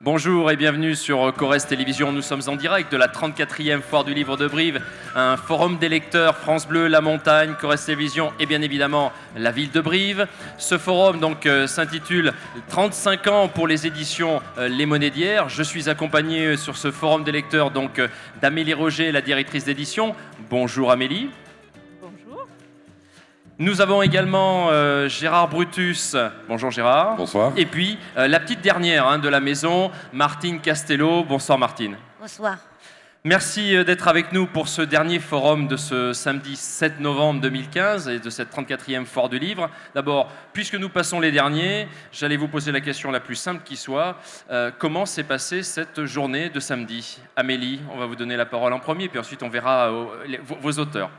Bonjour et bienvenue sur Corrèze Télévision. Nous sommes en direct de la 34e Foire du Livre de Brive, un forum des lecteurs, France Bleu, La Montagne, Corrèze Télévision et bien évidemment la ville de Brive. Ce forum s'intitule 35 ans pour les éditions Les Monnaies d'hier. Je suis accompagné sur ce forum des lecteurs d'Amélie Roger, la directrice d'édition. Bonjour Amélie. Nous avons également Gérard Brutus. Bonjour Gérard. Bonsoir. Et puis la petite dernière de la maison, Martine Castello. Bonsoir Martine. Bonsoir. Merci d'être avec nous pour ce dernier forum de ce samedi 7 novembre 2015 et de cette 34e Foire du Livre. D'abord, puisque nous passons les derniers, j'allais vous poser la question la plus simple qui soit. Comment s'est passée cette journée de samedi? Amélie, on va vous donner la parole en premier, puis ensuite on verra vos auteurs.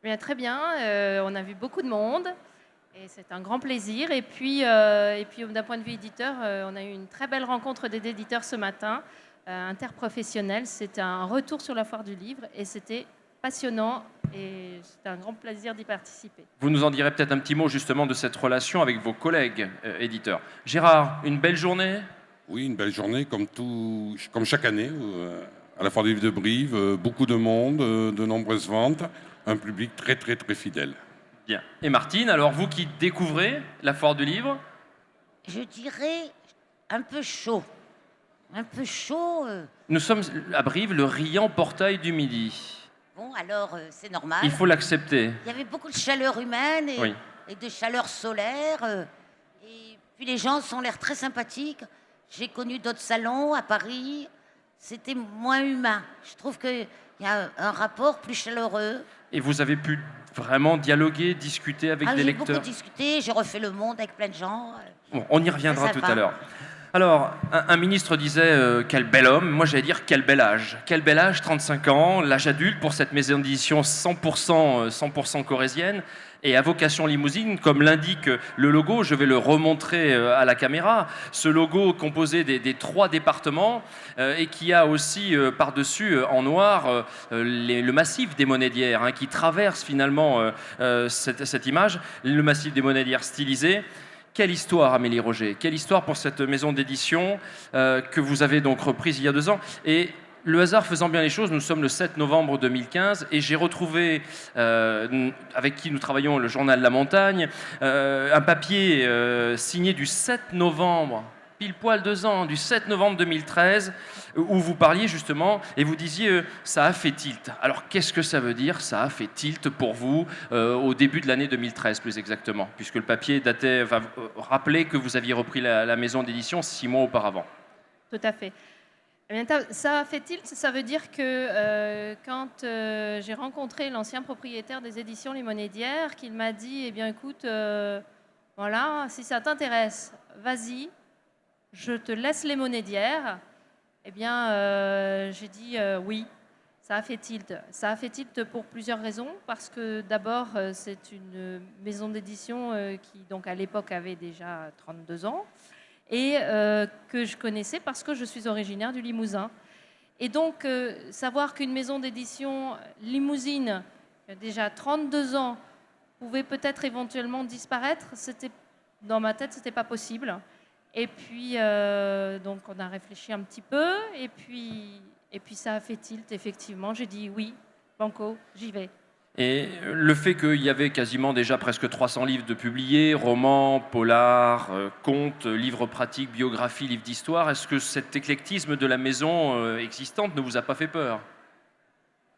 Bien, très bien, on a vu beaucoup de monde et c'est un grand plaisir. Et puis d'un point de vue éditeur, on a eu une très belle rencontre des éditeurs ce matin, interprofessionnelle. C'était un retour sur la Foire du Livre et c'était passionnant et c'était un grand plaisir d'y participer. Vous nous en direz peut-être un petit mot justement de cette relation avec vos collègues éditeurs. Gérard, une belle journée? Oui, une belle journée comme chaque année à la Foire du Livre de Brive. Beaucoup de monde, de nombreuses ventes. Un public très, très, très fidèle. Bien. Et Martine, alors vous qui découvrez la Foire du Livre? Je dirais un peu chaud. Un peu chaud. Nous sommes à Brive, le riant portail du Midi. Bon, alors, c'est normal. Il faut l'accepter. Il y avait beaucoup de chaleur humaine et de chaleur solaire. Et puis les gens ont l'air très sympathiques. J'ai connu d'autres salons à Paris. C'était moins humain. Je trouve qu'il y a un rapport plus chaleureux. Et vous avez pu vraiment dialoguer, discuter avec des lecteurs? J'ai beaucoup discuté, j'ai refait le monde avec plein de gens. Bon, on y reviendra tout à l'heure. Alors, un ministre disait quel bel homme. Moi, j'allais dire quel bel âge. Quel bel âge, 35 ans, l'âge adulte pour cette maison d'édition 100% corrézienne et à vocation limousine, comme l'indique le logo. Je vais le remontrer à la caméra. Ce logo composé des 3 départements et qui a aussi par-dessus en noir le massif des Monnaies d'hier qui traverse finalement cette image, le massif des Monnaies d'hier stylisé. Quelle histoire, Amélie Roger, quelle histoire pour cette maison d'édition que vous avez donc reprise il y a 2 ans. Et le hasard faisant bien les choses, nous sommes le 7 novembre 2015 et j'ai retrouvé, avec qui nous travaillons, le journal La Montagne, un papier signé du 7 novembre, pile poil 2 ans, du 7 novembre 2013, où vous parliez justement et vous disiez ça a fait tilt. Alors qu'est-ce que ça veut dire ça a fait tilt pour vous au début de l'année 2013 plus exactement, puisque le papier rappelait que vous aviez repris la maison d'édition 6 mois auparavant. Tout à fait. Eh bien, ça a fait tilt, ça veut dire que quand j'ai rencontré l'ancien propriétaire des éditions Les Monnaies d'hier, qu'il m'a dit, eh bien écoute, voilà, si ça t'intéresse, vas-y, je te laisse Les Monnaies d'hier. Eh bien, j'ai dit oui, ça a fait tilt. Ça a fait tilt pour plusieurs raisons, parce que d'abord, c'est une maison d'édition qui, donc, à l'époque, avait déjà 32 ans, et que je connaissais parce que je suis originaire du Limousin. Et donc, savoir qu'une maison d'édition limousine, qui a déjà 32 ans, pouvait peut-être éventuellement disparaître, dans ma tête, c'était pas possible. Et puis, donc, on a réfléchi un petit peu, et puis ça a fait tilt, effectivement. J'ai dit oui, banco, j'y vais. Et le fait qu'il y avait quasiment déjà presque 300 livres de publiés, romans, polars, contes, livres pratiques, biographies, livres d'histoire, est-ce que cet éclectisme de la maison existante ne vous a pas fait peur?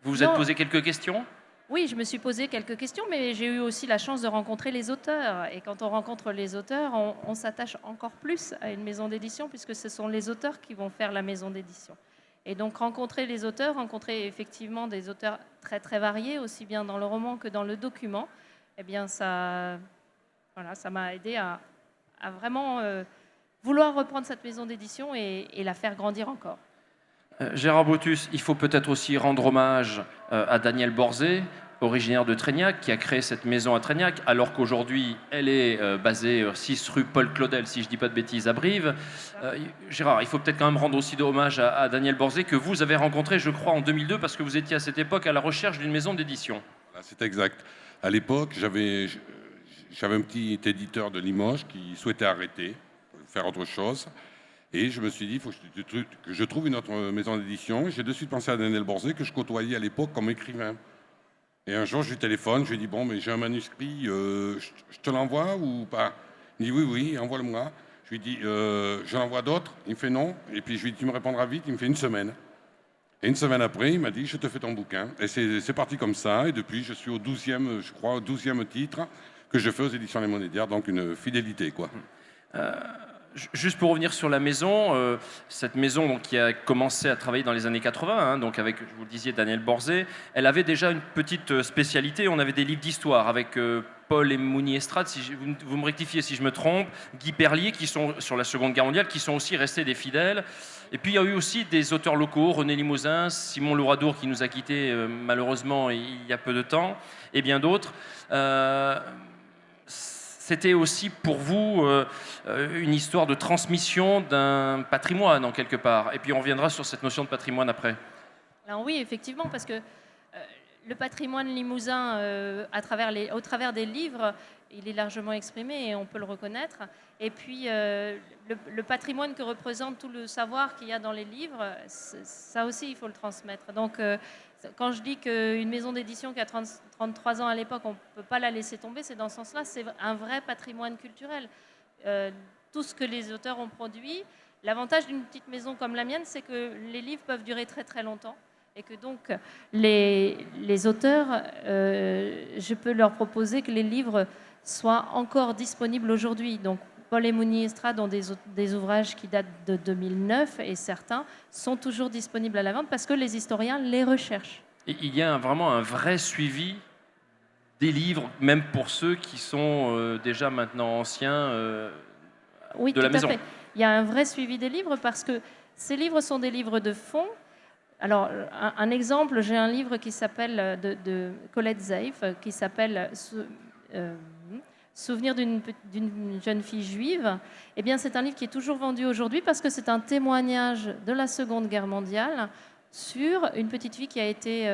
Vous vous êtes posé quelques questions? Oui, je me suis posé quelques questions, mais j'ai eu aussi la chance de rencontrer les auteurs. Et quand on rencontre les auteurs, on s'attache encore plus à une maison d'édition, puisque ce sont les auteurs qui vont faire la maison d'édition. Et donc rencontrer les auteurs, rencontrer effectivement des auteurs très très variés, aussi bien dans le roman que dans le document, eh bien ça m'a aidé à vraiment vouloir reprendre cette maison d'édition et la faire grandir encore. Gérard Brutus, il faut peut-être aussi rendre hommage à Danielle Borzé, originaire de Trégnac, qui a créé cette maison à Trégnac, alors qu'aujourd'hui, elle est basée 6 rue Paul Claudel, si je ne dis pas de bêtises, à Brive. Gérard, il faut peut-être quand même rendre aussi hommage à Danielle Borzé, que vous avez rencontré, je crois, en 2002, parce que vous étiez à cette époque à la recherche d'une maison d'édition. C'est exact. À l'époque, j'avais un petit éditeur de Limoges qui souhaitait arrêter, faire autre chose. Et je me suis dit, il faut que je trouve une autre maison d'édition. J'ai de suite pensé à Danielle Borzé, que je côtoyais à l'époque comme écrivain. Et un jour, je lui téléphone, je lui dis, bon, mais j'ai un manuscrit, je te l'envoie ou pas? Il dit, oui, oui, envoie-le-moi. Je lui dis, je l'envoie d'autres? Il me fait non. Et puis je lui dis, tu me répondras vite. Il me fait une semaine. Et une semaine après, il m'a dit, je te fais ton bouquin. Et c'est parti comme ça. Et depuis, je suis au 12e, je crois, au 12e titre que je fais aux éditions Les Monédières. Donc une fidélité, quoi. Juste pour revenir sur la maison, cette maison donc, qui a commencé à travailler dans les années 80, hein, donc avec, je vous le disiez, Danielle Borzé, elle avait déjà une petite spécialité. On avait des livres d'histoire avec Paul et Mouni Estrade, vous me rectifiez si je me trompe, Guy Perlier, qui sont sur la Seconde Guerre mondiale, qui sont aussi restés des fidèles. Et puis il y a eu aussi des auteurs locaux, René Limousin, Simon Louradour, qui nous a quittés malheureusement il y a peu de temps, et bien d'autres. C'était aussi pour vous une histoire de transmission d'un patrimoine, en quelque part. Et puis on reviendra sur cette notion de patrimoine après. Alors oui, effectivement, parce que le patrimoine limousin, au travers des livres, il est largement exprimé et on peut le reconnaître. Et puis le patrimoine que représente tout le savoir qu'il y a dans les livres, ça aussi, il faut le transmettre. Donc quand je dis qu'une maison d'édition qui a 33 ans à l'époque, on ne peut pas la laisser tomber, c'est dans ce sens-là, c'est un vrai patrimoine culturel. Tout ce que les auteurs ont produit, l'avantage d'une petite maison comme la mienne, c'est que les livres peuvent durer très très longtemps et que donc les auteurs, je peux leur proposer que les livres soient encore disponibles aujourd'hui. Donc Paul et Mouni Estrade ont des ouvrages qui datent de 2009 et certains sont toujours disponibles à la vente parce que les historiens les recherchent. Et il y a vraiment un vrai suivi des livres, même pour ceux qui sont déjà maintenant anciens oui, de la maison. Oui, tout à fait. Il y a un vrai suivi des livres parce que ces livres sont des livres de fond. Alors, un exemple, j'ai un livre qui s'appelle de Colette Zeif, qui s'appelle Souvenir d'une jeune fille juive. Eh bien, c'est un livre qui est toujours vendu aujourd'hui parce que c'est un témoignage de la Seconde Guerre mondiale sur une petite fille qui a été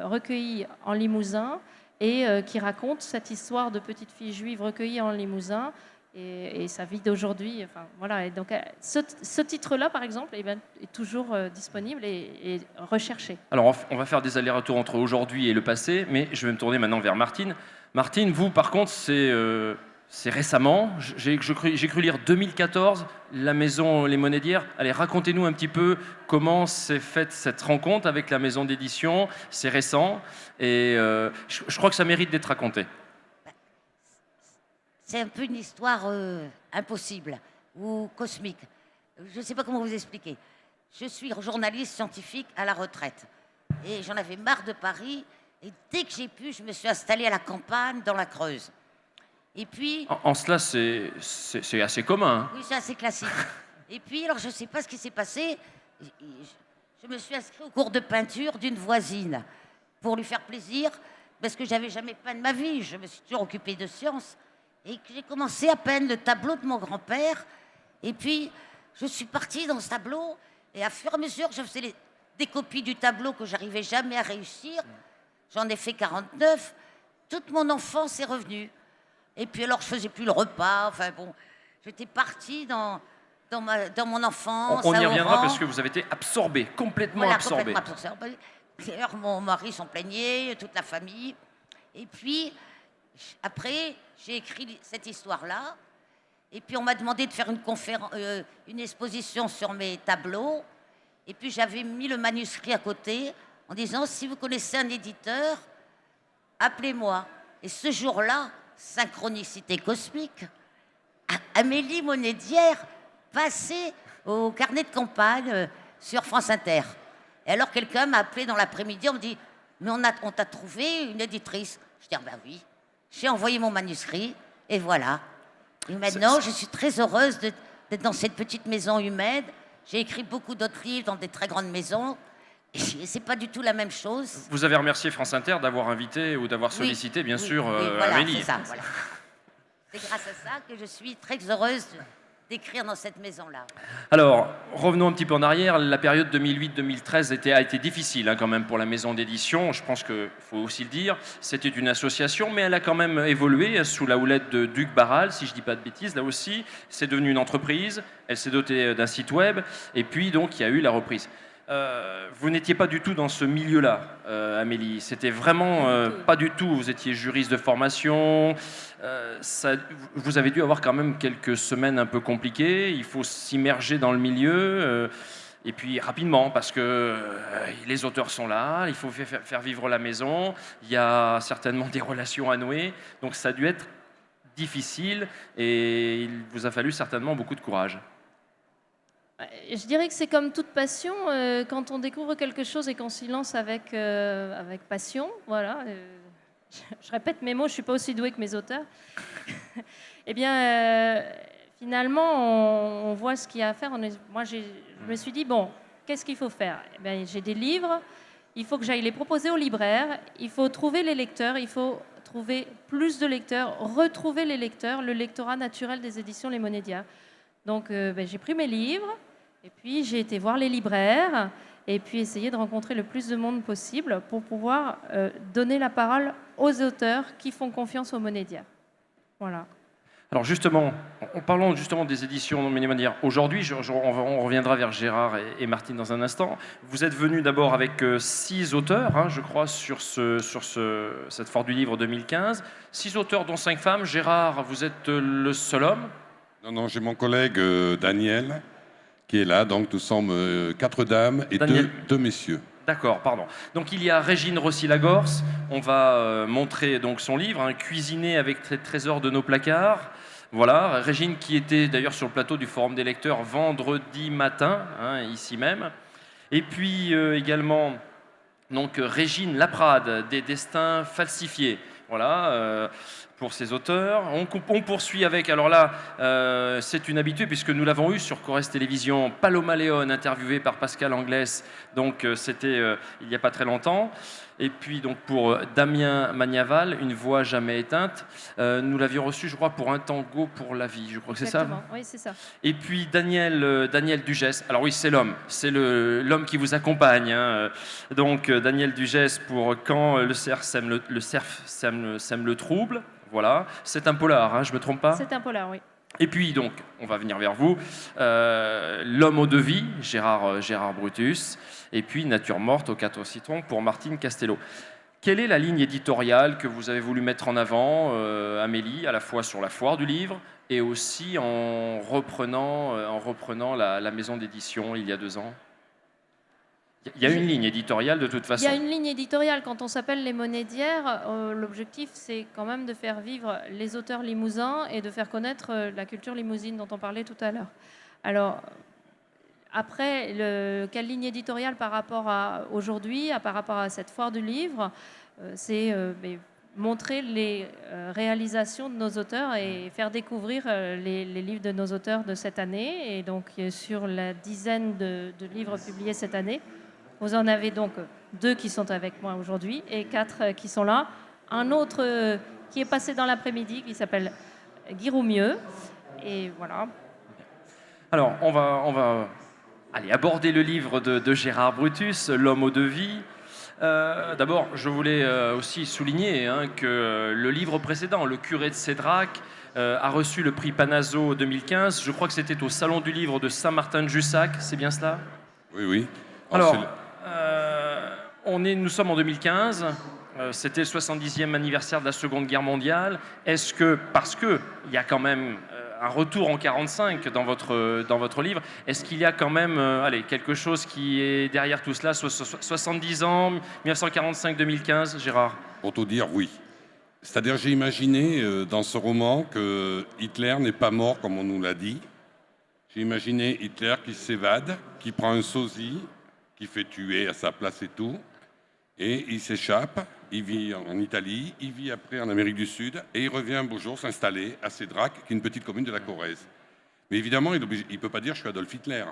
recueillie en Limousin et qui raconte cette histoire de petite fille juive recueillie en Limousin et sa vie d'aujourd'hui. Enfin, voilà. Et donc, ce titre-là, par exemple, eh bien, est toujours disponible et recherché. Alors, on va faire des allers-retours entre aujourd'hui et le passé, mais je vais me tourner maintenant vers Martine. Martine, vous, par contre, c'est récemment. J'ai cru lire 2014, la maison Les Monédières. Allez, racontez-nous un petit peu comment s'est faite cette rencontre avec la maison d'édition. C'est récent et je crois que ça mérite d'être raconté. C'est un peu une histoire impossible ou cosmique. Je ne sais pas comment vous expliquer. Je suis journaliste scientifique à la retraite et j'en avais marre de Paris. Et dès que j'ai pu, je me suis installée à la campagne, dans la Creuse. Et puis... En cela, c'est assez commun. Hein. Oui, c'est assez classique. Et puis, alors, je ne sais pas ce qui s'est passé. Je me suis inscrite au cours de peinture d'une voisine pour lui faire plaisir, parce que j'avais jamais peint de ma vie. Je me suis toujours occupée de sciences. Et que j'ai commencé à peindre le tableau de mon grand-père. Et puis, je suis partie dans ce tableau. Et à fur et à mesure, je faisais des copies du tableau que j'arrivais jamais à réussir. J'en ai fait 49. Toute mon enfance est revenue. Et puis alors, je faisais plus le repas. Enfin bon, j'étais partie dans mon enfance. On y reviendra parce que vous avez été absorbée, complètement absorbée. D'ailleurs, mon mari s'en plaignait, toute la famille. Et puis, après, j'ai écrit cette histoire-là. Et puis, on m'a demandé de faire une exposition sur mes tableaux. Et puis, j'avais mis le manuscrit à côté en disant, si vous connaissez un éditeur, appelez-moi. Et ce jour-là, synchronicité cosmique, Amélie Monédière passait au carnet de campagne sur France Inter. Et alors, quelqu'un m'a appelé dans l'après-midi, on me dit, mais on t'a trouvé une éditrice. Je dis, ah ben oui. J'ai envoyé mon manuscrit, et voilà. Et maintenant, je suis très heureuse d'être dans cette petite maison humaine. J'ai écrit beaucoup d'autres livres dans des très grandes maisons. Et c'est pas du tout la même chose. Vous avez remercié France Inter d'avoir invité ou d'avoir sollicité, bien sûr, voilà, Amélie. C'est ça, voilà. C'est grâce à ça que je suis très heureuse d'écrire dans cette maison-là. Alors, revenons un petit peu en arrière. La période 2008-2013 a été difficile quand même pour la maison d'édition. Je pense qu'il faut aussi le dire. C'était une association, mais elle a quand même évolué sous la houlette de Duc Barral, si je ne dis pas de bêtises. Là aussi, c'est devenu une entreprise. Elle s'est dotée d'un site web. Et puis, donc, il y a eu la reprise. Vous n'étiez pas du tout dans ce milieu-là, Amélie. C'était vraiment pas du tout. Vous étiez juriste de formation. Vous avez dû avoir quand même quelques semaines un peu compliquées. Il faut s'immerger dans le milieu. Et puis rapidement, parce que les auteurs sont là, il faut faire vivre la maison. Il y a certainement des relations à nouer. Donc ça a dû être difficile et il vous a fallu certainement beaucoup de courage. Je dirais que c'est comme toute passion, quand on découvre quelque chose et qu'on s'y lance avec passion, voilà. Je répète mes mots, je ne suis pas aussi douée que mes auteurs. Eh bien, finalement, on voit ce qu'il y a à faire. Moi, je me suis dit, bon, qu'est-ce qu'il faut faire ? Eh bien, j'ai des livres, il faut que j'aille les proposer aux libraires, il faut trouver les lecteurs, il faut trouver plus de lecteurs, retrouver les lecteurs, le lectorat naturel des éditions Les Monédias. Donc, j'ai pris mes livres, et puis j'ai été voir les libraires, et puis essayer de rencontrer le plus de monde possible pour pouvoir donner la parole aux auteurs qui font confiance aux Monédias. Voilà. Alors justement, en parlant justement des éditions Les Monédias, aujourd'hui, on reviendra vers Gérard et Martine dans un instant. Vous êtes venus d'abord avec 6 auteurs, je crois, sur cette Foire du Livre 2015. 6 auteurs, dont 5 femmes. Gérard, vous êtes le seul homme ? Non, j'ai mon collègue Daniel qui est là. Donc nous sommes 4 dames et 2 messieurs. D'accord, pardon. Donc il y a Régine Rossi-Lagorce. On va montrer donc son livre, Cuisiner avec les trésors de nos placards. Voilà, Régine qui était d'ailleurs sur le plateau du Forum des lecteurs vendredi matin, ici même. Et puis également donc Régine Laprade, Des destins falsifiés. Voilà, pour ces auteurs. On poursuit avec, alors là, c'est une habituée puisque nous l'avons eu sur Corrèze Télévision, Paloma Leone, interviewée par Pascal Anglès, donc c'était il n'y a pas très longtemps. Et puis donc pour Damien Magnaval, Une voix jamais éteinte, nous l'avions reçu, je crois, pour Un tango pour la vie, je crois que c'est ça. Oui, c'est ça. Et puis Daniel Dugès, alors oui, c'est l'homme, c'est l'homme qui vous accompagne. Donc Daniel Dugès pour Quand le cerf sème le trouble. Voilà, c'est un polar, je ne me trompe pas ? C'est un polar, oui. Et puis donc, on va venir vers vous, L'homme aux 2 vies, Gérard Brutus, et puis Nature morte aux 4 citrons pour Martine Castello. Quelle est la ligne éditoriale que vous avez voulu mettre en avant, Amélie, à la fois sur la foire du livre et aussi en reprenant la maison d'édition il y a 2 ans ? Il y a une ligne éditoriale de toute façon. Il y a une ligne éditoriale. Quand on s'appelle Les Monédières, l'objectif, c'est quand même de faire vivre les auteurs limousins et de faire connaître la culture limousine dont on parlait tout à l'heure. Alors, après, quelle ligne éditoriale par rapport à aujourd'hui, par rapport à cette foire du livre, c'est montrer les réalisations de nos auteurs et faire découvrir les livres de nos auteurs de cette année. Et donc, sur la dizaine de livres publiés cette année, vous en avez donc 2 qui sont avec moi aujourd'hui et 4 qui sont là. Un autre qui est passé dans l'après-midi qui s'appelle Guy Roumieux. Et voilà. Alors, on va aborder le livre de Gérard Brutus, L'homme aux 2 vies. D'abord, je voulais aussi souligner que le livre précédent, Le curé de Cédrac, a reçu le prix Panazo 2015. Je crois que c'était au Salon du livre de Saint-Martin-de-Jussac, c'est bien cela ? Oui. Alors, nous sommes en 2015, c'était le 70e anniversaire de la Seconde Guerre mondiale. Est-ce que, parce qu'il y a quand même un retour en 1945 dans votre livre, est-ce qu'il y a quand même quelque chose qui est derrière tout cela, 70 ans, 1945-2015, Gérard ? Pour tout dire, oui. C'est-à-dire, j'ai imaginé dans ce roman que Hitler n'est pas mort comme on nous l'a dit. J'ai imaginé Hitler qui s'évade, qui prend un sosie, qui fait tuer à sa place et tout, et il s'échappe, il vit en Italie, il vit après en Amérique du Sud, et il revient un beau jour s'installer à Cédrac, qui est une petite commune de la Corrèze. Mais évidemment, il ne peut pas dire « je suis Adolf Hitler ».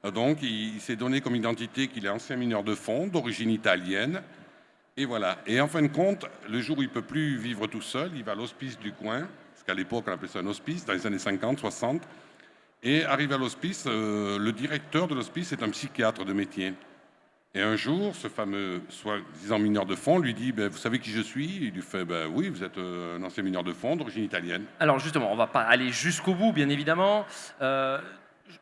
Donc, il s'est donné comme identité qu'il est ancien mineur de fond, d'origine italienne. Et voilà. Et en fin de compte, le jour où il ne peut plus vivre tout seul, il va à l'hospice du coin, parce qu'à l'époque, on appelait ça un hospice, dans les années 50, 60. Et arrivé à l'hospice, le directeur de l'hospice est un psychiatre de métier. Et un jour, ce fameux soi-disant mineur de fond lui dit vous savez qui je suis? Il lui fait oui, vous êtes un ancien mineur de fond d'origine italienne. Alors justement, on ne va pas aller jusqu'au bout, bien évidemment.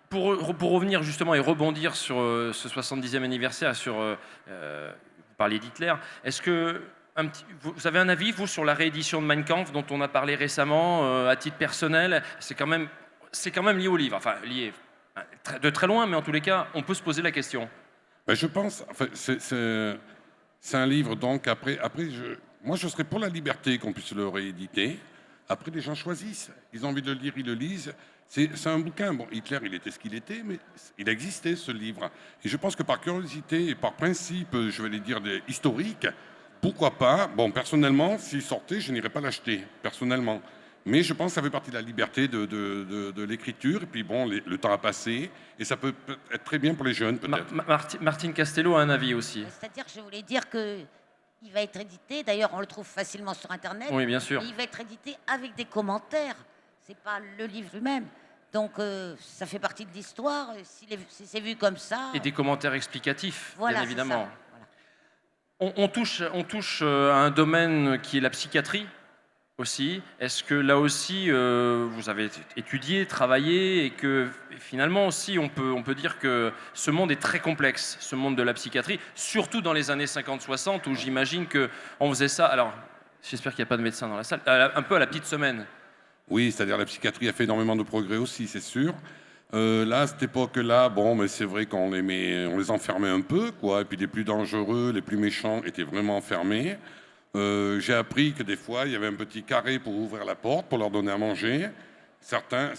Pour revenir justement et rebondir sur ce 70e anniversaire, vous parliez d'Hitler, est-ce que vous avez un avis, vous, sur la réédition de Mein Kampf dont on a parlé récemment, à titre personnel? C'est quand même lié au livre, enfin lié de très loin, mais en tous les cas, on peut se poser la question. Je pense, enfin, c'est un livre, donc moi je serais pour la liberté qu'on puisse le rééditer. Après, les gens choisissent. Ils ont envie de le lire, ils le lisent. C'est un bouquin. Bon, Hitler, il était ce qu'il était, mais il existait, ce livre. Et je pense que par curiosité et par principe, je vais les dire, historique, pourquoi pas. Bon, personnellement, s'il sortait, je n'irais pas l'acheter, personnellement. Mais je pense que ça fait partie de la liberté de l'écriture. Et puis bon, le temps a passé. Et ça peut être très bien pour les jeunes, peut-être. Martine Castello a un avis aussi. C'est-à-dire que je voulais dire qu'il va être édité. D'ailleurs, on le trouve facilement sur Internet. Oui, bien sûr. Il va être édité avec des commentaires. C'est pas le livre lui-même. Donc, ça fait partie de l'histoire. Si c'est vu comme ça... Et des commentaires explicatifs, voilà, bien évidemment. Voilà. On touche à un domaine qui est la psychiatrie aussi. Est-ce que là aussi, vous avez étudié, travaillé, et que finalement aussi, on peut dire que ce monde est très complexe, ce monde de la psychiatrie, surtout dans les années 50-60, où j'imagine qu'on faisait ça... Alors, j'espère qu'il n'y a pas de médecin dans la salle. Un peu à la petite semaine. Oui, c'est-à-dire la psychiatrie a fait énormément de progrès aussi, c'est sûr. Là, à cette époque-là, bon, mais c'est vrai qu'on les enfermait un peu, quoi. Et puis les plus dangereux, les plus méchants étaient vraiment enfermés. J'ai appris que des fois, il y avait un petit carré pour ouvrir la porte, pour leur donner à manger. Certains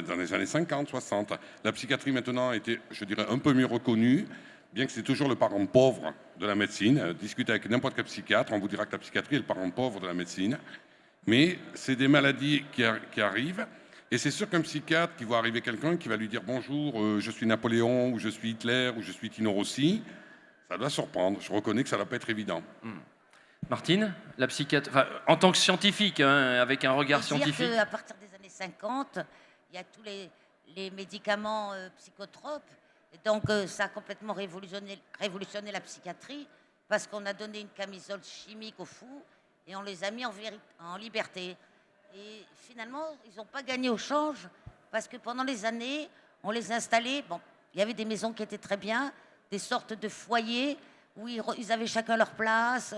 dans les années 50, 60. La psychiatrie maintenant était, je dirais, un peu mieux reconnue, bien que c'est toujours le parent pauvre de la médecine. Discutez avec n'importe quel psychiatre, on vous dira que la psychiatrie est le parent pauvre de la médecine. Mais c'est des maladies qui arrivent. Et c'est sûr qu'un psychiatre qui voit arriver quelqu'un qui va lui dire « Bonjour, je suis Napoléon, ou je suis Hitler, ou je suis Tino Rossi », ça doit surprendre. Je reconnais que ça ne va pas être évident. Martine, la psychiatre, en tant que scientifique, hein, avec un regard scientifique. À partir des années 50, il y a tous les médicaments psychotropes. Et donc, ça a complètement révolutionné la psychiatrie parce qu'on a donné une camisole chimique aux fous et on les a mis en liberté. Et finalement, ils n'ont pas gagné au change parce que pendant les années, on les installait. Bon, il y avait des maisons qui étaient très bien, des sortes de foyers où ils avaient chacun leur place.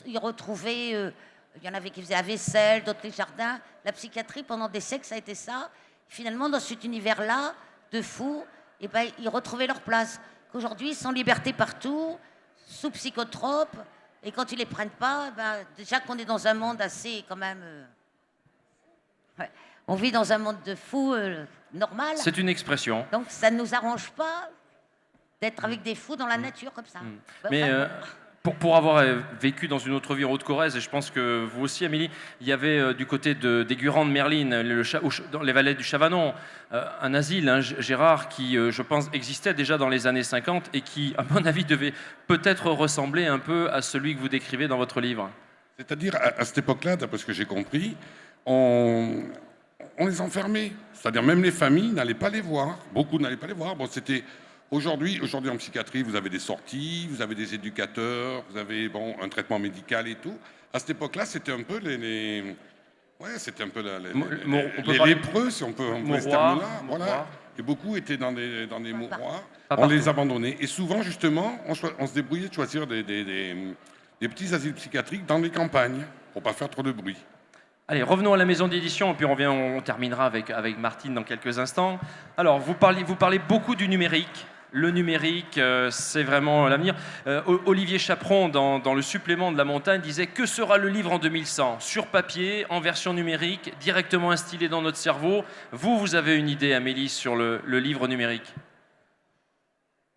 Ils retrouvaient, il y en avait qui faisaient la vaisselle, d'autres les jardins. La psychiatrie, pendant des siècles, ça a été ça. Finalement, dans cet univers-là, de fous, eh ben, ils retrouvaient leur place. Qu'aujourd'hui, ils sont en liberté partout, sous psychotropes. Et quand ils les prennent pas, ben, déjà qu'on est dans un monde assez, quand même... on vit dans un monde de fous normal. C'est une expression. Donc ça ne nous arrange pas d'être avec des fous dans la nature comme ça. Mais pour avoir vécu dans une autre vie en Haute-Corrèze, et je pense que vous aussi, Amélie, il y avait du côté des Gurans de Merline, dans les vallées du Chavanon, un asile, hein, Gérard, qui, je pense, existait déjà dans les années 50 et qui, à mon avis, devait peut-être ressembler un peu à celui que vous décrivez dans votre livre. C'est-à-dire, à cette époque-là, d'après ce que j'ai compris, on les enfermait. C'est-à-dire, même les familles n'allaient pas les voir. Beaucoup n'allaient pas les voir. Bon, c'était... Aujourd'hui, en psychiatrie, vous avez des sorties, vous avez des éducateurs, vous avez un traitement médical et tout. À cette époque-là, c'était un peu les lépreux, si on peut employer ce terme-là. Voilà. Et beaucoup étaient dans des mouroirs. On les abandonnait. Et souvent, justement, on se débrouillait de choisir des petits asiles psychiatriques dans les campagnes, pour ne pas faire trop de bruit. Allez, revenons à la maison d'édition, puis on terminera avec Martine dans quelques instants. Alors, vous parlez beaucoup du numérique. Le numérique, c'est vraiment l'avenir. Olivier Chaperon, dans le supplément de La Montagne, disait « Que sera le livre en 2100 ? Sur papier, en version numérique, directement instillé dans notre cerveau ?» Vous avez une idée, Amélie, sur le livre numérique?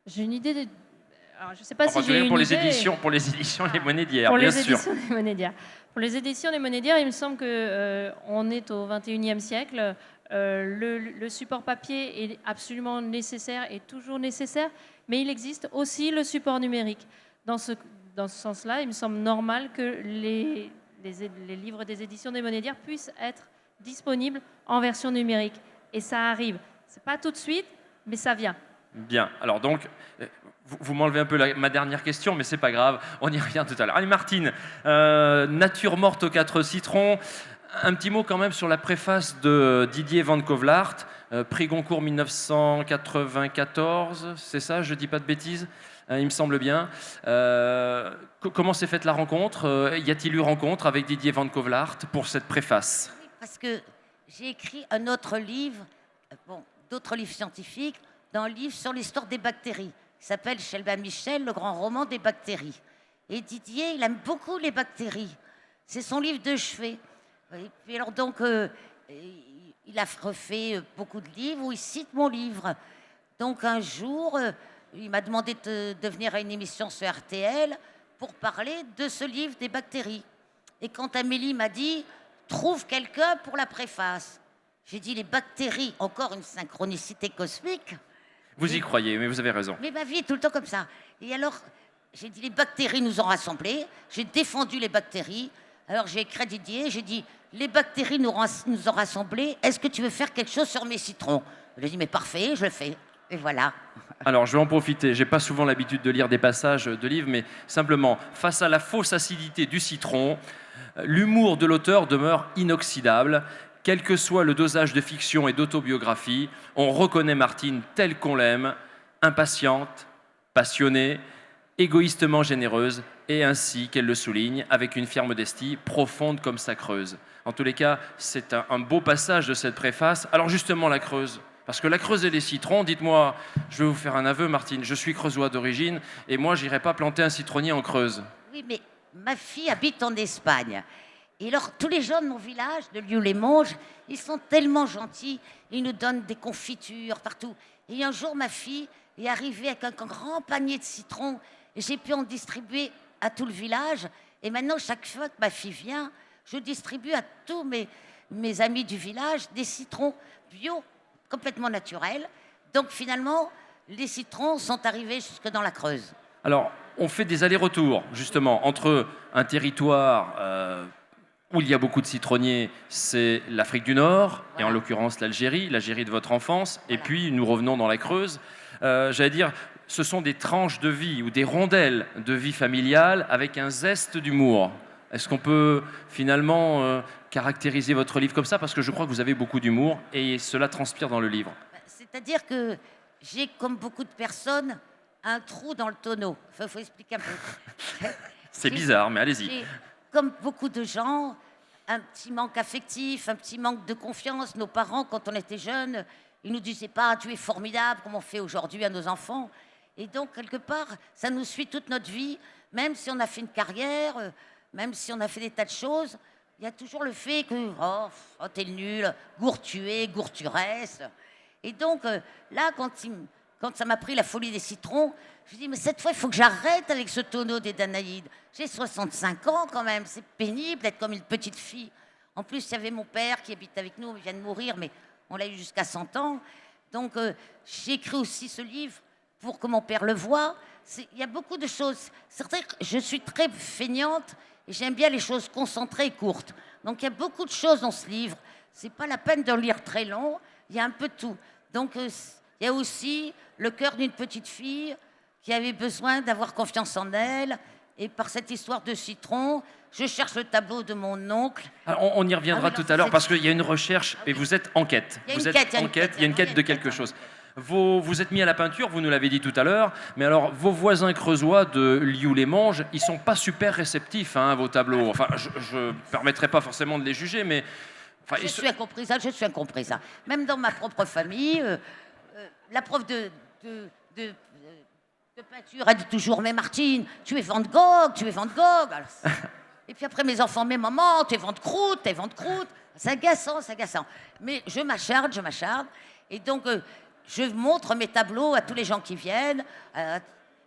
J'ai une idée de... Alors, je ne sais pas si j'ai une pour idée... Pour les éditions Les Monédières, bien sûr. Pour les éditions Les Monédières, il me semble qu'on est au XXIe siècle. Le support papier est absolument nécessaire et toujours nécessaire, mais il existe aussi le support numérique. Dans ce sens-là, il me semble normal que les livres des éditions des Monédières puissent être disponibles en version numérique. Et ça arrive. Ce n'est pas tout de suite, mais ça vient. Bien. Alors donc, vous m'enlevez un peu ma dernière question, mais c'est pas grave. On y revient tout à l'heure. Allez, Martine, Nature morte aux 4 citrons. Un petit mot quand même sur la préface de Didier Van Kovelaert, prix Goncourt 1994, c'est ça, je dis pas de bêtises, il me semble bien. Comment s'est faite la rencontre? Y a-t-il eu rencontre avec Didier Van Kovelaert pour cette préface? Oui, parce que j'ai écrit un autre livre, d'autres livres scientifiques, dans un livre sur l'histoire des bactéries, qui s'appelle chez Albin Michel, le grand roman des bactéries. Et Didier, il aime beaucoup les bactéries. C'est son livre de chevet. Et puis alors donc, il a refait beaucoup de livres où il cite mon livre. Donc un jour, il m'a demandé de venir à une émission sur RTL pour parler de ce livre des bactéries. Et quand Amélie m'a dit « Trouve quelqu'un pour la préface », j'ai dit « Les bactéries, encore une synchronicité cosmique ». Vous y croyez, mais vous avez raison. Mais ma vie est tout le temps comme ça. Et alors, j'ai dit « Les bactéries nous ont rassemblés », j'ai défendu les bactéries. Alors j'ai écrit à Didier, j'ai dit « Les bactéries nous ont rassemblés, est-ce que tu veux faire quelque chose sur mes citrons ?» Il a dit « Mais parfait, je le fais. » Et voilà. Alors je vais en profiter, j'ai pas souvent l'habitude de lire des passages de livres, mais simplement, face à la fausse acidité du citron, l'humour de l'auteur demeure inoxydable. Quel que soit le dosage de fiction et d'autobiographie, on reconnaît Martine telle qu'on l'aime, impatiente, passionnée, égoïstement généreuse, et ainsi qu'elle le souligne, avec une fière modestie profonde comme sa Creuse. En tous les cas, c'est un beau passage de cette préface. Alors justement, la Creuse, parce que la Creuse et les citrons, dites-moi, je vais vous faire un aveu, Martine, je suis creusois d'origine, et moi, j'irai pas planter un citronnier en Creuse. Oui, mais ma fille habite en Espagne. Et alors, tous les gens de mon village, de Liou-les-Monges, ils sont tellement gentils, ils nous donnent des confitures partout. Et un jour, ma fille est arrivée avec un grand panier de citrons, et j'ai pu en distribuer à tout le village. Et maintenant, chaque fois que ma fille vient, je distribue à tous mes amis du village des citrons bio, complètement naturels. Donc finalement, les citrons sont arrivés jusque dans la Creuse. Alors, on fait des allers-retours, justement, entre un territoire où il y a beaucoup de citronniers, c'est l'Afrique du Nord, et en l'occurrence l'Algérie de votre enfance, et puis nous revenons dans la Creuse. J'allais dire, ce sont des tranches de vie ou des rondelles de vie familiale avec un zeste d'humour. Est-ce qu'on peut finalement caractériser votre livre comme ça? Parce que je crois que vous avez beaucoup d'humour et cela transpire dans le livre. C'est-à-dire que j'ai, comme beaucoup de personnes, un trou dans le tonneau. Il faut expliquer un peu. C'est bizarre, mais allez-y. Comme beaucoup de gens, un petit manque affectif, un petit manque de confiance. Nos parents, quand on était jeunes, ils nous disaient pas « tu es formidable » comme on fait aujourd'hui à nos enfants. Et donc, quelque part, ça nous suit toute notre vie, même si on a fait une carrière, même si on a fait des tas de choses, il y a toujours le fait que « oh t'es nul, gourd tu es, gourd tu restes ». Et donc, là, quand ça m'a pris la folie des citrons, je dis, mais cette fois, il faut que j'arrête avec ce tonneau des Danaïdes. J'ai 65 ans quand même, c'est pénible d'être comme une petite fille. En plus, il y avait mon père qui habite avec nous, il vient de mourir, mais on l'a eu jusqu'à 100 ans. Donc, j'ai écrit aussi ce livre pour que mon père le voie. Il y a beaucoup de choses. C'est vrai que je suis très feignante et j'aime bien les choses concentrées et courtes. Donc, il y a beaucoup de choses dans ce livre. C'est pas la peine de le lire très long, il y a un peu de tout. Donc, il y a aussi le cœur d'une petite fille qui avait besoin d'avoir confiance en elle. Et par cette histoire de citron, je cherche le tableau de mon oncle. Alors, on y reviendra tout à l'heure parce qu'il y a une recherche et vous êtes en quête. Il y a une quête de quelque chose. Vous êtes mis à la peinture, vous nous l'avez dit tout à l'heure, mais alors vos voisins creusois de Liou-les-Monges, ils sont pas super réceptifs à vos tableaux. Enfin, je ne permettrai pas forcément de les juger, mais... Enfin, je suis incomprise. Même dans ma propre famille, la prof de peinture a dit toujours « Mais Martine, tu es Van Gogh, tu es Van Gogh !» Et puis après, mes enfants « Mais maman, tu es Van de Croûte, tu es Van de Croûte !» C'est agaçant. Mais je m'acharne. Et donc, je montre mes tableaux à tous les gens qui viennent.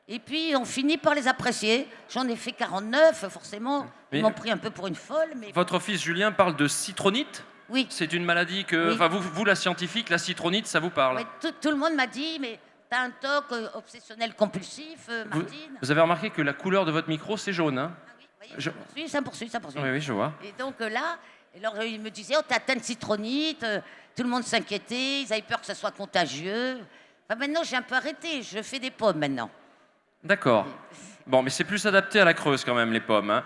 Et puis, on finit par les apprécier. J'en ai fait 49, forcément. Ils m'ont pris un peu pour une folle. Mais... Votre fils Julien parle de citronite ? Oui. C'est une maladie que... Oui. Enfin, vous, la scientifique, la citronite, ça vous parle? Mais tout le monde m'a dit, mais t'as un TOC obsessionnel compulsif, Martine. Vous avez remarqué que la couleur de votre micro, c'est jaune, hein? Ah oui, oui, ça poursuit. Oui, je vois. Et donc là, alors, ils me disaient, oh, t'as atteint de citronite, tout le monde s'inquiétait, ils avaient peur que ça soit contagieux. Enfin, maintenant, j'ai un peu arrêté, je fais des pommes maintenant. D'accord. Bon, mais c'est plus adapté à la Creuse quand même, les pommes, hein.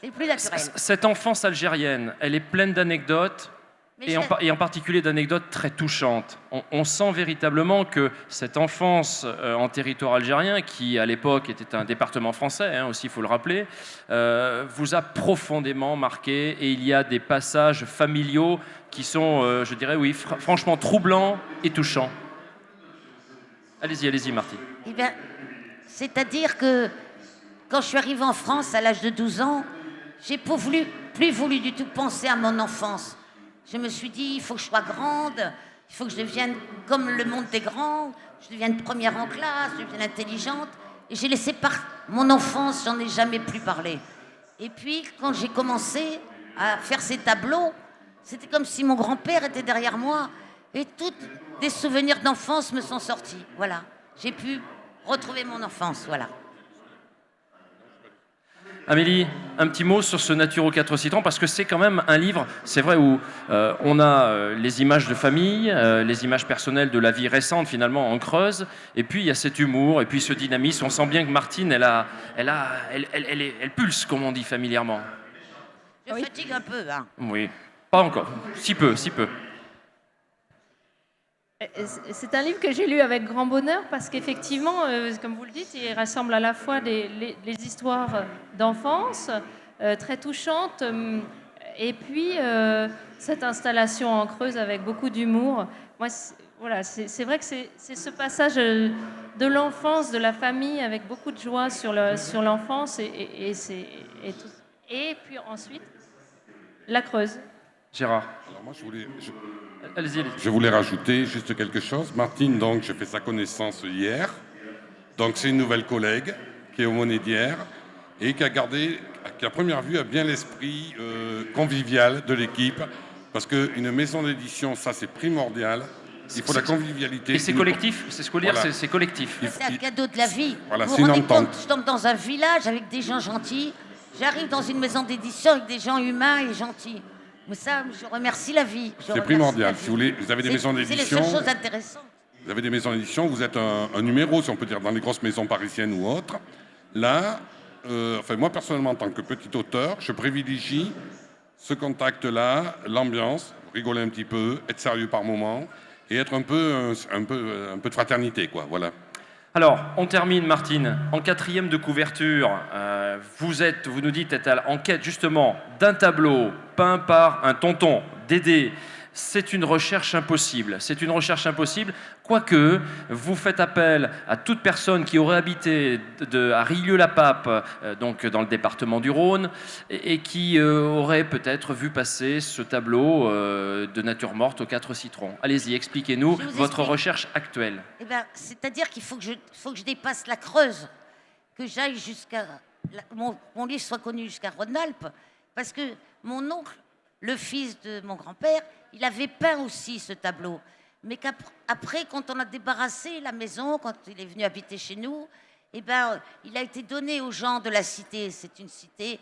C'est plus naturel. Cette enfance algérienne, elle est pleine d'anecdotes, et en particulier d'anecdotes très touchantes. On sent véritablement que cette enfance en territoire algérien, qui à l'époque était un département français, hein, aussi il faut le rappeler, vous a profondément marqué, et il y a des passages familiaux qui sont, je dirais, oui, franchement troublants et touchants. Allez-y, Martine. Eh bien, c'est-à-dire que quand je suis arrivée en France à l'âge de 12 ans, j'ai plus voulu du tout penser à mon enfance. Je me suis dit, il faut que je sois grande, il faut que je devienne comme le monde des grands, je devienne première en classe, je devienne intelligente. Et j'ai laissé mon enfance, j'en ai jamais plus parlé. Et puis, quand j'ai commencé à faire ces tableaux, c'était comme si mon grand-père était derrière moi. Et tous des souvenirs d'enfance me sont sortis. Voilà. J'ai pu retrouver mon enfance. Voilà. Amélie, un petit mot sur ce Nature aux 4 citrons, parce que c'est quand même un livre, c'est vrai, où on a les images de famille, les images personnelles de la vie récente finalement en Creuse, et puis il y a cet humour, et puis ce dynamisme. On sent bien que Martine, elle pulse, comme on dit familièrement. Je fatigue un peu, hein. Oui, pas encore, si peu. C'est un livre que j'ai lu avec grand bonheur parce qu'effectivement, comme vous le dites, il rassemble à la fois les histoires d'enfance très touchantes et puis cette installation en Creuse avec beaucoup d'humour. Moi, voilà, c'est vrai que c'est ce passage de l'enfance, de la famille avec beaucoup de joie sur l'enfance et puis ensuite la Creuse. Gérard. Alors moi, Allez-y. Je voulais rajouter juste quelque chose. Martine, donc, j'ai fait sa connaissance hier. Donc, c'est une nouvelle collègue qui est aumônier d'hier et qui à première vue, a bien l'esprit convivial de l'équipe. Parce qu'une maison d'édition, ça, c'est primordial. Il faut la convivialité. Et c'est collectif, c'est ce qu'on veut dire, Voilà. c'est collectif. C'est un cadeau de la vie. Voilà, vous c'est vous une rendez compte, entente. je tombe dans un village avec des gens gentils. J'arrive dans une maison d'édition avec des gens humains et gentils. Mais ça, je remercie la vie. C'est primordial. Si vous avez des maisons C'est les d'édition. seules choses intéressantes. Vous avez des maisons d'édition, vous êtes un numéro, si on peut dire, dans les grosses maisons parisiennes ou autres. Là, moi personnellement, en tant que petit auteur, je privilégie ce contact-là, l'ambiance, rigoler un petit peu, être sérieux par moment et être un peu de fraternité, quoi. Voilà. Alors, on termine, Martine. En 4e de couverture, vous nous dites être en quête justement d'un tableau peint par un tonton, Dédé. C'est une recherche impossible. Quoique, vous faites appel à toute personne qui aurait habité à Rieux-la-Pape, donc dans le département du Rhône, et qui aurait peut-être vu passer ce tableau de nature morte aux 4 citrons. Allez-y, expliquez-nous votre recherche actuelle. Eh ben, c'est-à-dire qu'il faut que je dépasse la Creuse, que j'aille jusqu'à... Mon livre soit connu jusqu'à Rhône-Alpes, parce que mon oncle, le fils de mon grand-père, il avait peint aussi ce tableau. Mais qu'après, quand on a débarrassé la maison, quand il est venu habiter chez nous, eh ben, il a été donné aux gens de la cité. C'est une cité.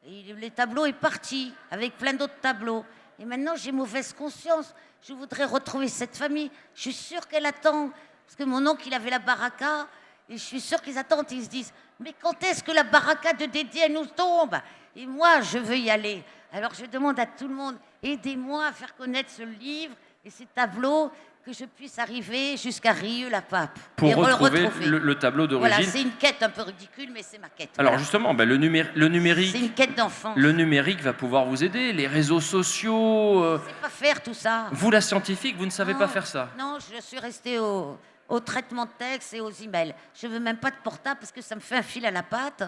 Et le tableau est parti avec plein d'autres tableaux. Et maintenant, j'ai mauvaise conscience. Je voudrais retrouver cette famille. Je suis sûre qu'elle attend. Parce que mon oncle, il avait la baraka. Et je suis sûre qu'ils attendent. Ils se disent, mais quand est-ce que la baraka de Dédé, elle nous tombe? Et moi, je veux y aller. Alors, je demande à tout le monde, aidez-moi à faire connaître ce livre et ces tableaux, que je puisse arriver jusqu'à Rieux-la-Pape. Pour retrouver le tableau d'origine. Voilà, c'est une quête un peu ridicule, mais c'est ma quête. Alors voilà. justement, le numérique... C'est une quête d'enfant. Le numérique va pouvoir vous aider, les réseaux sociaux... Je ne sais pas faire tout ça. Vous, la scientifique, vous ne savez pas faire ça? Non, je suis restée au traitement de texte et aux emails. Je ne veux même pas de portable parce que ça me fait un fil à la patte.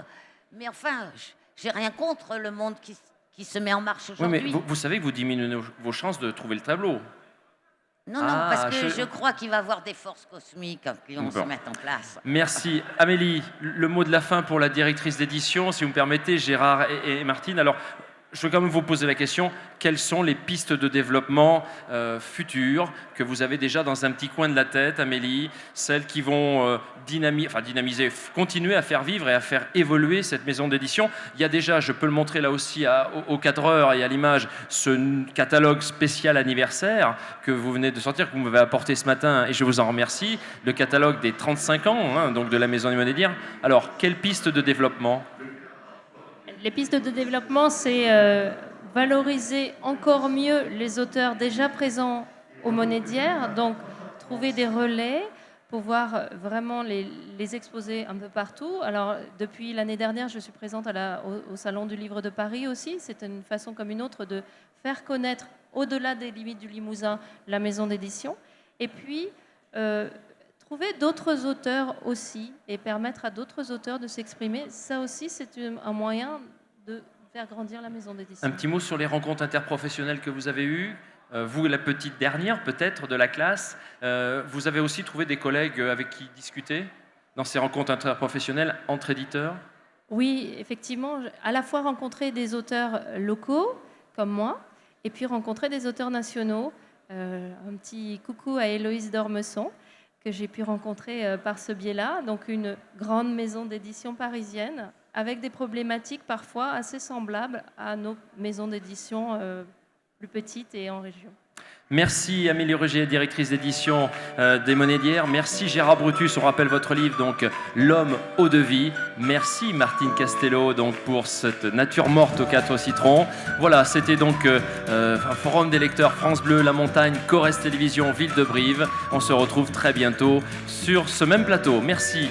Mais enfin, j'ai rien contre le monde qui se met en marche aujourd'hui. Oui, mais vous savez que vous diminuez vos chances de trouver le tableau. Non, parce que je crois qu'il va y avoir des forces cosmiques qui vont se mettre en place. Merci. Amélie, le mot de la fin pour la directrice d'édition, si vous me permettez, Gérard et Martine. Alors, je veux quand même vous poser la question, quelles sont les pistes de développement futures que vous avez déjà dans un petit coin de la tête, Amélie, celles qui vont dynamiser, continuer à faire vivre et à faire évoluer cette maison d'édition? Il y a déjà, je peux le montrer là aussi aux cadreurs et à l'image, ce catalogue spécial anniversaire que vous venez de sortir, que vous m'avez apporté ce matin et je vous en remercie, le catalogue des 35 ans hein, donc de la maison Limonidière. Alors, quelles pistes de développement? Les pistes de développement, c'est valoriser encore mieux les auteurs déjà présents aux Monédières, donc trouver des relais, pouvoir vraiment les exposer un peu partout. Alors, depuis l'année dernière, je suis présente au Salon du Livre de Paris aussi. C'est une façon comme une autre de faire connaître, au-delà des limites du Limousin, la maison d'édition. Et puis, trouver d'autres auteurs aussi et permettre à d'autres auteurs de s'exprimer, ça aussi c'est un moyen de faire grandir la maison d'édition. Un petit mot sur les rencontres interprofessionnelles que vous avez eues. Vous, la petite dernière peut-être de la classe, vous avez aussi trouvé des collègues avec qui discuter dans ces rencontres interprofessionnelles entre éditeurs? Oui, effectivement, à la fois rencontrer des auteurs locaux comme moi et puis rencontrer des auteurs nationaux. Un petit coucou à Héloïse d'Ormesson, que j'ai pu rencontrer par ce biais-là, donc une grande maison d'édition parisienne, avec des problématiques parfois assez semblables à nos maisons d'édition plus petites et en région. Merci Amélie Rugier, directrice d'édition des Monédières. Merci Gérard Brutus, on rappelle votre livre, donc L'homme eau de vie. Merci Martine Castello donc, pour cette nature morte aux 4 citrons. Voilà, c'était donc un forum des lecteurs France Bleu, La Montagne, Corrèze Télévision, Ville de Brive. On se retrouve très bientôt sur ce même plateau. Merci.